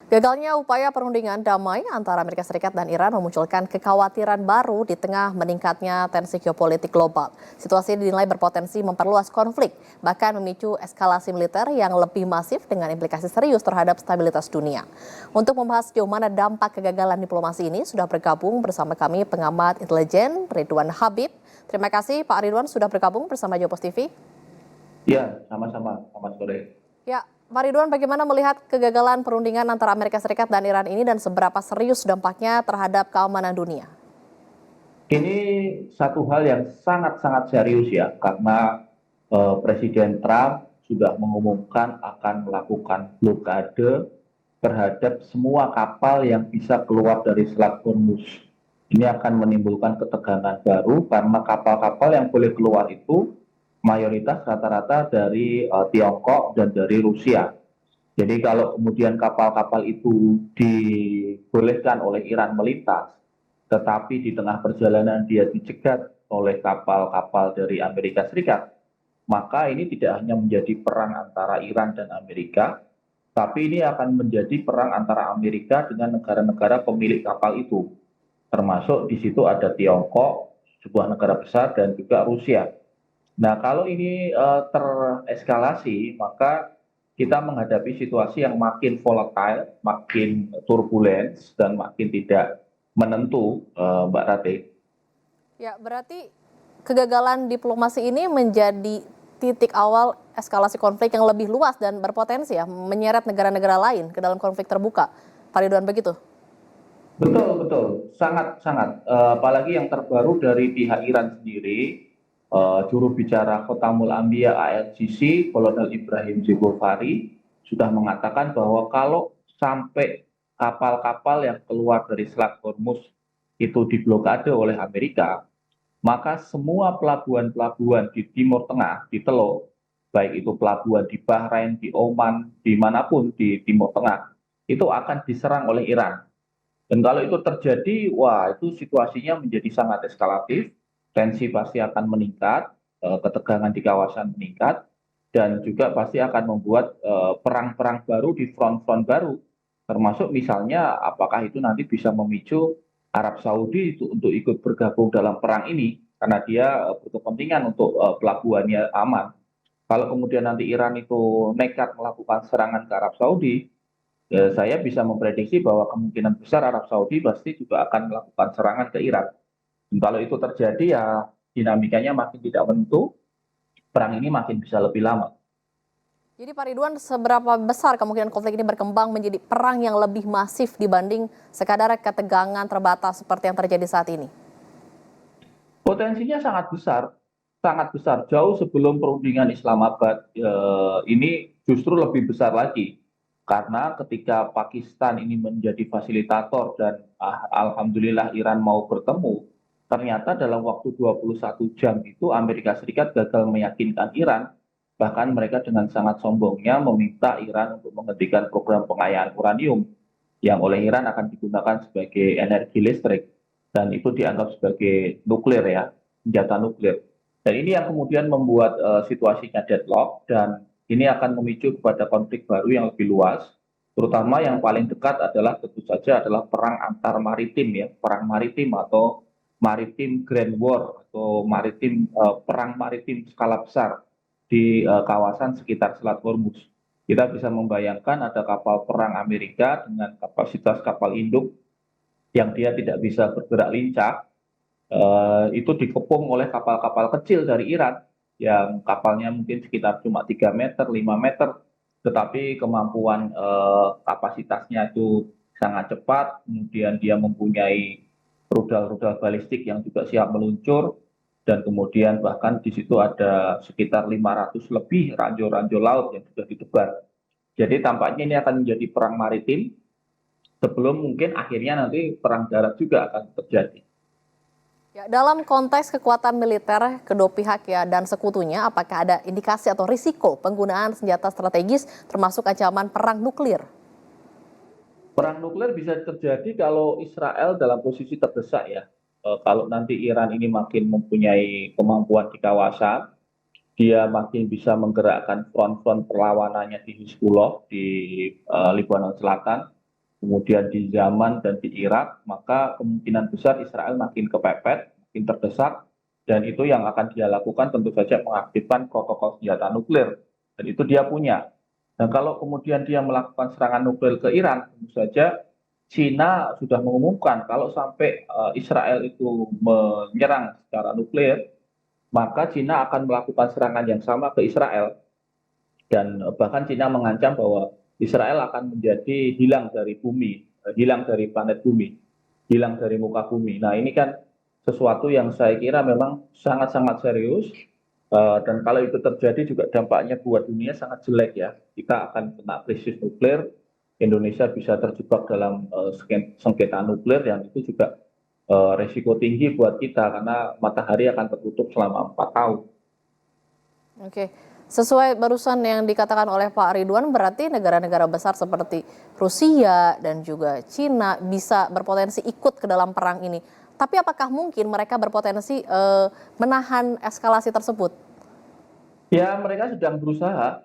Gagalnya upaya perundingan damai antara Amerika Serikat dan Iran memunculkan kekhawatiran baru di tengah meningkatnya tensi geopolitik global. Situasi ini dinilai berpotensi memperluas konflik, bahkan memicu eskalasi militer yang lebih masif dengan implikasi serius terhadap stabilitas dunia. Untuk membahas sejauh mana dampak kegagalan diplomasi ini, sudah bergabung bersama kami pengamat intelijen Ridwan Habib. Terima kasih Pak Ridwan sudah bergabung bersama Jopos TV. Ya, sama-sama. Selamat sore. Ya, Pak Ridwan, bagaimana melihat kegagalan perundingan antara Amerika Serikat dan Iran ini dan seberapa serius dampaknya terhadap keamanan dunia? Ini satu hal yang sangat-sangat serius ya, karena Presiden Trump sudah mengumumkan akan melakukan blokade terhadap semua kapal yang bisa keluar dari Selat Hormuz. Ini akan menimbulkan ketegangan baru karena kapal-kapal yang boleh keluar itu mayoritas rata-rata dari Tiongkok dan dari Rusia. Jadi kalau kemudian kapal-kapal itu dibolehkan oleh Iran melintas, tetapi di tengah perjalanan dia dicegat oleh kapal-kapal dari Amerika Serikat, maka ini tidak hanya menjadi perang antara Iran dan Amerika, tapi ini akan menjadi perang antara Amerika dengan negara-negara pemilik kapal itu. Termasuk di situ ada Tiongkok, sebuah negara besar, dan juga Rusia. Nah, kalau ini tereskalasi, maka kita menghadapi situasi yang makin volatile, makin turbulence, dan makin tidak menentu, Mbak Rate. Ya, berarti kegagalan diplomasi ini menjadi titik awal eskalasi konflik yang lebih luas dan berpotensi ya menyeret negara-negara lain ke dalam konflik terbuka. Pak Ridwan, begitu? Betul, betul. Sangat, sangat. Apalagi yang terbaru dari pihak Iran sendiri, juru bicara Khotamul Anbiya ALCC, Kolonel Ibrahim Jebofari, sudah mengatakan bahwa kalau sampai kapal-kapal yang keluar dari Selat Hormuz itu diblokade oleh Amerika, maka semua pelabuhan-pelabuhan di Timur Tengah, di Teluk, baik itu pelabuhan di Bahrain, di Oman, dimanapun di Timur Tengah, itu akan diserang oleh Iran. Dan kalau itu terjadi, wah itu situasinya menjadi sangat eskalatif, tensi pasti akan meningkat, ketegangan di kawasan meningkat, dan juga pasti akan membuat perang-perang baru di front-front baru, termasuk misalnya apakah itu nanti bisa memicu Arab Saudi itu untuk ikut bergabung dalam perang ini, karena dia berkepentingan untuk pelabuhannya aman. Kalau kemudian nanti Iran itu nekat melakukan serangan ke Arab Saudi, saya bisa memprediksi bahwa kemungkinan besar Arab Saudi pasti juga akan melakukan serangan ke Iran. Dan kalau itu terjadi ya dinamikanya makin tidak menentu, perang ini makin bisa lebih lama. Jadi Pak Ridwan, seberapa besar kemungkinan konflik ini berkembang menjadi perang yang lebih masif dibanding sekadar ketegangan terbatas seperti yang terjadi saat ini? Potensinya sangat besar. Jauh sebelum perundingan Islamabad ini justru lebih besar lagi. Karena ketika Pakistan ini menjadi fasilitator dan alhamdulillah Iran mau bertemu, ternyata dalam waktu 21 jam itu Amerika Serikat gagal meyakinkan Iran, bahkan mereka dengan sangat sombongnya meminta Iran untuk menghentikan program pengayaan uranium yang oleh Iran akan digunakan sebagai energi listrik dan itu dianggap sebagai nuklir ya, senjata nuklir. Dan ini yang kemudian membuat situasinya deadlock dan ini akan memicu kepada konflik baru yang lebih luas, terutama yang paling dekat adalah tentu saja adalah perang antar maritim ya, perang maritim atau maritim grand war atau perang maritim skala besar di kawasan sekitar Selat Hormuz. Kita bisa membayangkan ada kapal perang Amerika dengan kapasitas kapal induk yang dia tidak bisa bergerak lincah, itu dikepung oleh kapal-kapal kecil dari Iran yang kapalnya mungkin sekitar cuma 3 meter, 5 meter, tetapi kemampuan kapasitasnya itu sangat cepat, kemudian dia mempunyai rudal-rudal balistik yang juga siap meluncur, dan kemudian bahkan di situ ada sekitar 500 lebih ranjau-ranjau laut yang sudah ditebar. Jadi tampaknya ini akan menjadi perang maritim sebelum mungkin akhirnya nanti perang darat juga akan terjadi. Ya, dalam konteks kekuatan militer kedua pihak ya dan sekutunya, apakah ada indikasi atau risiko penggunaan senjata strategis termasuk ancaman perang nuklir? Perang nuklir bisa terjadi kalau Israel dalam posisi terdesak ya. Kalau nanti Iran ini makin mempunyai kemampuan di kawasan, dia makin bisa menggerakkan front-front perlawanannya di Hizbullah di Lebanon Selatan. kemudian di Yaman dan di Irak, maka kemungkinan besar Israel makin kepepet, makin terdesak, dan itu yang akan dia lakukan tentu saja mengaktifkan protokol senjata nuklir, dan itu dia punya. Dan kalau kemudian dia melakukan serangan nuklir ke Iran, tentu saja Cina sudah mengumumkan kalau sampai Israel itu menyerang secara nuklir, maka Cina akan melakukan serangan yang sama ke Israel. Dan bahkan Cina mengancam bahwa Israel akan menjadi hilang dari bumi, hilang dari planet bumi, hilang dari muka bumi. Nah, ini kan sesuatu yang saya kira memang sangat-sangat serius, dan kalau itu terjadi juga dampaknya buat dunia sangat jelek ya. Kita akan kena krisis nuklir, Indonesia bisa terjebak dalam sengketa nuklir yang itu juga resiko tinggi buat kita karena matahari akan tertutup selama 4 tahun. Oke, sesuai barusan yang dikatakan oleh Pak Ridwan, berarti negara-negara besar seperti Rusia dan juga Cina bisa berpotensi ikut ke dalam perang ini. Tapi apakah mungkin mereka berpotensi menahan eskalasi tersebut? Ya, mereka sedang berusaha.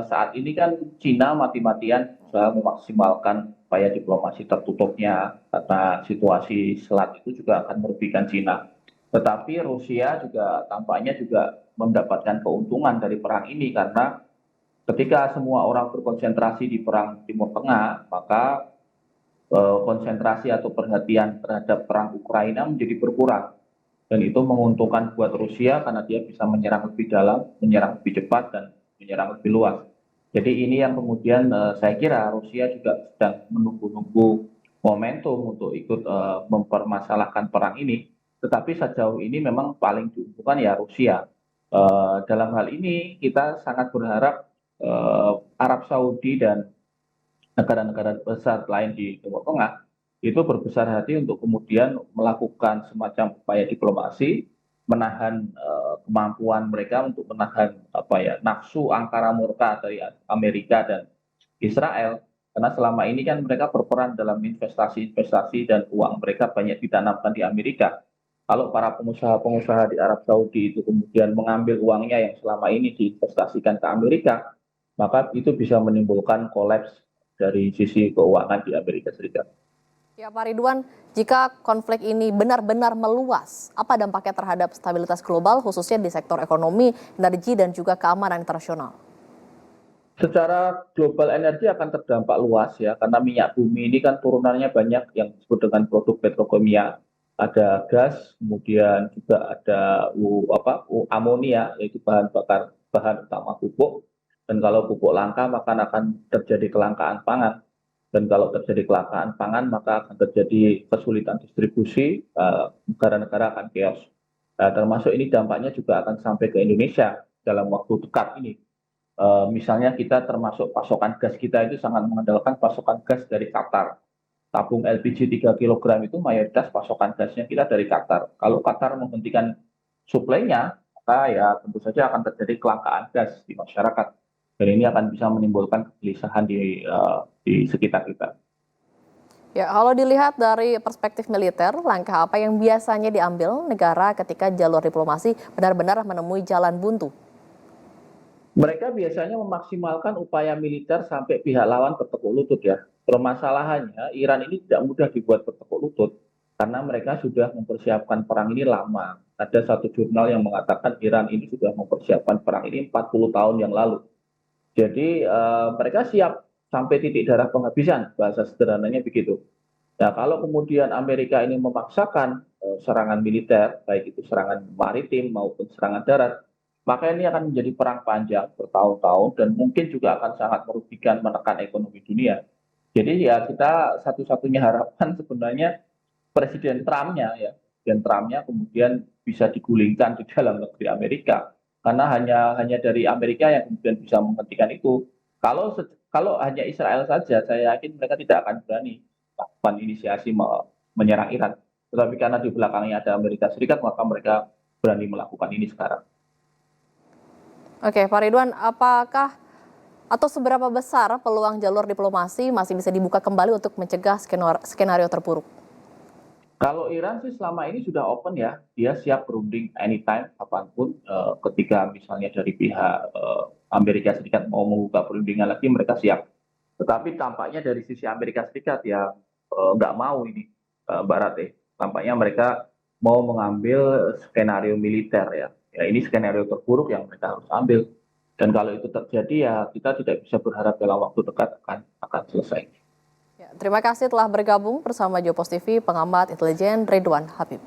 Saat ini kan Cina mati-matian berusaha memaksimalkan upaya diplomasi tertutupnya karena situasi selat itu juga akan merugikan Cina. Tetapi Rusia juga tampaknya juga mendapatkan keuntungan dari perang ini karena ketika semua orang berkonsentrasi di perang Timur Tengah, maka konsentrasi atau perhatian terhadap perang Ukraina menjadi berkurang. Dan itu menguntungkan buat Rusia karena dia bisa menyerang lebih dalam, menyerang lebih cepat, dan menyerang lebih luas. Jadi ini yang kemudian saya kira Rusia juga sedang menunggu-nunggu momentum untuk ikut mempermasalahkan perang ini. Tetapi sejauh ini memang paling diuntungkan ya Rusia. Dalam hal ini kita sangat berharap Arab Saudi dan negara-negara besar lain di Timur Tengah itu berbesar hati untuk kemudian melakukan semacam upaya diplomasi, menahan kemampuan mereka untuk menahan nafsu angkara murka dari Amerika dan Israel, karena selama ini kan mereka berperan dalam investasi-investasi dan uang mereka banyak ditanamkan di Amerika. Kalau para pengusaha-pengusaha di Arab Saudi itu kemudian mengambil uangnya yang selama ini diinvestasikan ke Amerika, maka itu bisa menimbulkan kolaps dari sisi keuangan di Amerika Serikat. Ya Pak Ridwan, jika konflik ini benar-benar meluas, apa dampaknya terhadap stabilitas global khususnya di sektor ekonomi, energi dan juga keamanan internasional? Secara global energi akan terdampak luas ya, karena minyak bumi ini kan turunannya banyak yang disebut dengan produk petrokimia. Ada gas, kemudian juga ada amonia, yaitu bahan bakar bahan utama pupuk. Dan kalau pupuk langka, maka akan terjadi kelangkaan pangan. Dan kalau terjadi kelangkaan pangan, maka akan terjadi kesulitan distribusi, negara-negara akan chaos. Termasuk ini dampaknya juga akan sampai ke Indonesia dalam waktu dekat ini. Misalnya kita termasuk pasokan gas kita itu sangat mengandalkan pasokan gas dari Qatar. Tabung LPG 3 kg itu mayoritas pasokan gasnya kita dari Qatar. Kalau Qatar menghentikan suplainya, maka ya tentu saja akan terjadi kelangkaan gas di masyarakat. Dan ini akan bisa menimbulkan kegelisahan di sekitar kita. Ya, kalau dilihat dari perspektif militer, langkah apa yang biasanya diambil negara ketika jalur diplomasi benar-benar menemui jalan buntu? Mereka biasanya memaksimalkan upaya militer sampai pihak lawan bertekuk lutut ya. Permasalahannya Iran ini tidak mudah dibuat bertekuk lutut karena mereka sudah mempersiapkan perang ini lama. Ada satu jurnal yang mengatakan Iran ini sudah mempersiapkan perang ini 40 tahun yang lalu. Jadi mereka siap sampai titik darah penghabisan, bahasa sederhananya begitu. Nah, kalau kemudian Amerika ini memaksakan serangan militer, baik itu serangan maritim maupun serangan darat, maka ini akan menjadi perang panjang bertahun-tahun dan mungkin juga akan sangat merugikan menekan ekonomi dunia. Jadi ya kita satu-satunya harapan sebenarnya Presiden Trumpnya ya, Presiden Trumpnya kemudian bisa digulingkan di dalam negeri Amerika karena hanya dari Amerika yang kemudian bisa menghentikan itu. Kalau hanya Israel saja, saya yakin mereka tidak akan berani melakukan inisiasi menyerang Iran. Tetapi karena di belakangnya ada Amerika Serikat, maka mereka berani melakukan ini sekarang. Oke, Pak Ridwan, apakah atau seberapa besar peluang jalur diplomasi masih bisa dibuka kembali untuk mencegah skenario terburuk? Kalau Iran sih selama ini sudah open ya, dia siap berunding anytime, kapanpun. Ketika misalnya dari pihak Amerika Serikat mau membuka perundingan lagi, mereka siap. Tetapi tampaknya dari sisi Amerika Serikat ya nggak mau ini, Mbak Rate. Tampaknya mereka mau mengambil skenario militer ya. Ya ini skenario terburuk yang mereka harus ambil. Dan kalau itu terjadi ya kita tidak bisa berharap dalam waktu dekat akan selesai. Ya, terima kasih telah bergabung bersama Jopos TV, pengamat intelijen Ridwan Habib.